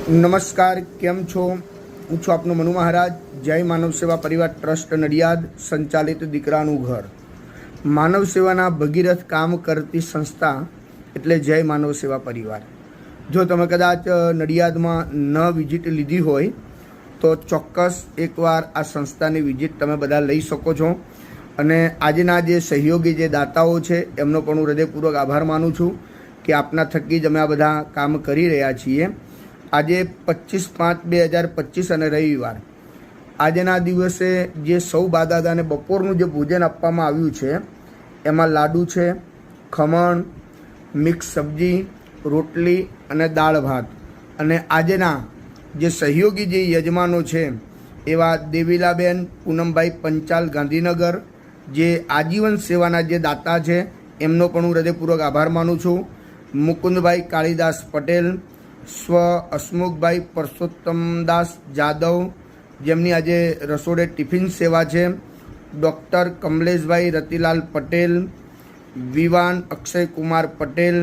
નમસ્કાર, કેમ છો? હું છું આપનો મનુ મહારાજ. જય માનવ સેવા પરિવાર ટ્રસ્ટ નડિયાદ સંચાલિત દીકરાનું ઘર. માનવ સેવાના ભગીરથ કામ કરતી સંસ્થા એટલે જય માનવ સેવા પરિવાર. જો તમે કદાચ નડિયાદમાં ન વિઝિટ લીધી હોય તો ચોક્કસ એકવાર આ સંસ્થાની વિઝિટ તમે બધા લઈ શકો છો. અને આજના જે સહયોગી જે દાતાઓ છે એમનો પણ હું હૃદયપૂર્વક આભાર માનું છું કે આપના થકી જ અમે આ બધા કામ કરી રહ્યા છીએ. આજે 25/5/2025 અને રવિવાર, આજના દિવસે જે સૌ બાદાદાને બપોરનું જે ભોજન આપવામાં આવ્યું છે એમાં લાડુ છે, ખમણ, મિક્સ સબ્જી, રોટલી અને દાળ ભાત. અને આજના જે સહયોગી જે યજમાનો છે એવા દેવીલાબેન પૂનમભાઈ પંચાલ ગાંધીનગર, જે આજીવન સેવાના જે દાતા છે એમનો પણ હું હૃદયપૂર્વક આભાર માનું છું. મુકુંદભાઈ કાળીદાસ પટેલ, સ્વ હસમુખભાઈ પરસોત્તમદાસ જાદવ, જેમની આજે રસોડે ટિફિન સેવા છે. ડૉક્ટર કમલેશભાઈ રતિલાલ પટેલ, વિવાન અક્ષયકુમાર પટેલ,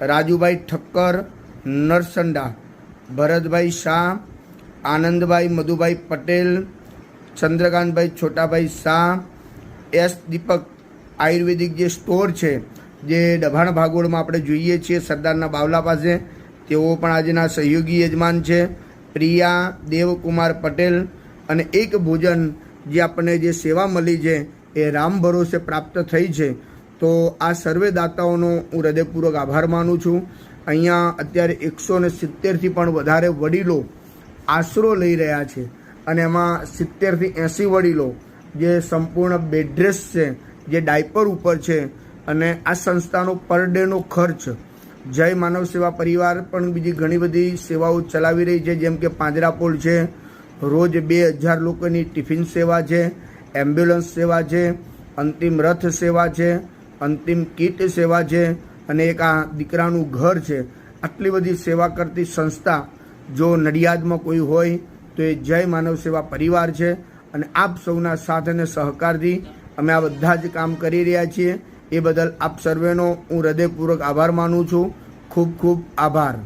રાજુભાઈ ઠક્કર નરસંડા, ભરતભાઈ શાહ, આનંદભાઈ મધુભાઈ પટેલ, ચંદ્રકાંતભાઈ છોટાભાઈ શાહ, એસ દીપક આયુર્વેદિક જે સ્ટોર છે જે ડભાણ ભાગોળમાં આપણે જોઈએ છીએ સરદારના બાવલા પાસે, તેઓ પણ આજના સહયોગી યજમાન છે. પ્રિયા દેવકુમાર પટેલ. અને એક ભોજન જે આપણને જે સેવા મળી છે એ રામ ભરોસે પ્રાપ્ત થઈ છે. તો આ સર્વે દાતાઓનો હું હૃદયપૂર્વક આભાર માનું છું. અહીંયા અત્યારે 170થી પણ વધારે વડીલો આશરો લઈ રહ્યા છે અને એમાં 70થી 80 વડીલો જે સંપૂર્ણ બેડરેસ છે, જે ડાયપર ઉપર છે. અને આ સંસ્થાનો પર ડેનો ખર્ચ જય માનવ સેવા પરિવાર પણ બીજી ઘણી બધી સેવાઓ ચલાવી રહી છે, જેમ કે પાંજરાપોળ છે, રોજ 2000 લોકોની ટિફિન સેવા છે, એમ્બ્યુલન્સ સેવા છે, અંતિમ રથ સેવા છે, અંતિમ કીટ સેવા છે, અને એક આ દીકરાનું ઘર છે. આટલી બધી સેવા કરતી સંસ્થા જો નડિયાદમાં કોઈ હોય તો એ જય માનવ સેવા પરિવાર છે. અને આપ સૌના સાથ અને સહકારથી અમે આ બધા જ કામ કરી રહ્યા છીએ. એ બદલ આપ સર્વેનો હું હૃદયપૂર્વક આભાર માનું છું. ખૂબ ખૂબ આભાર.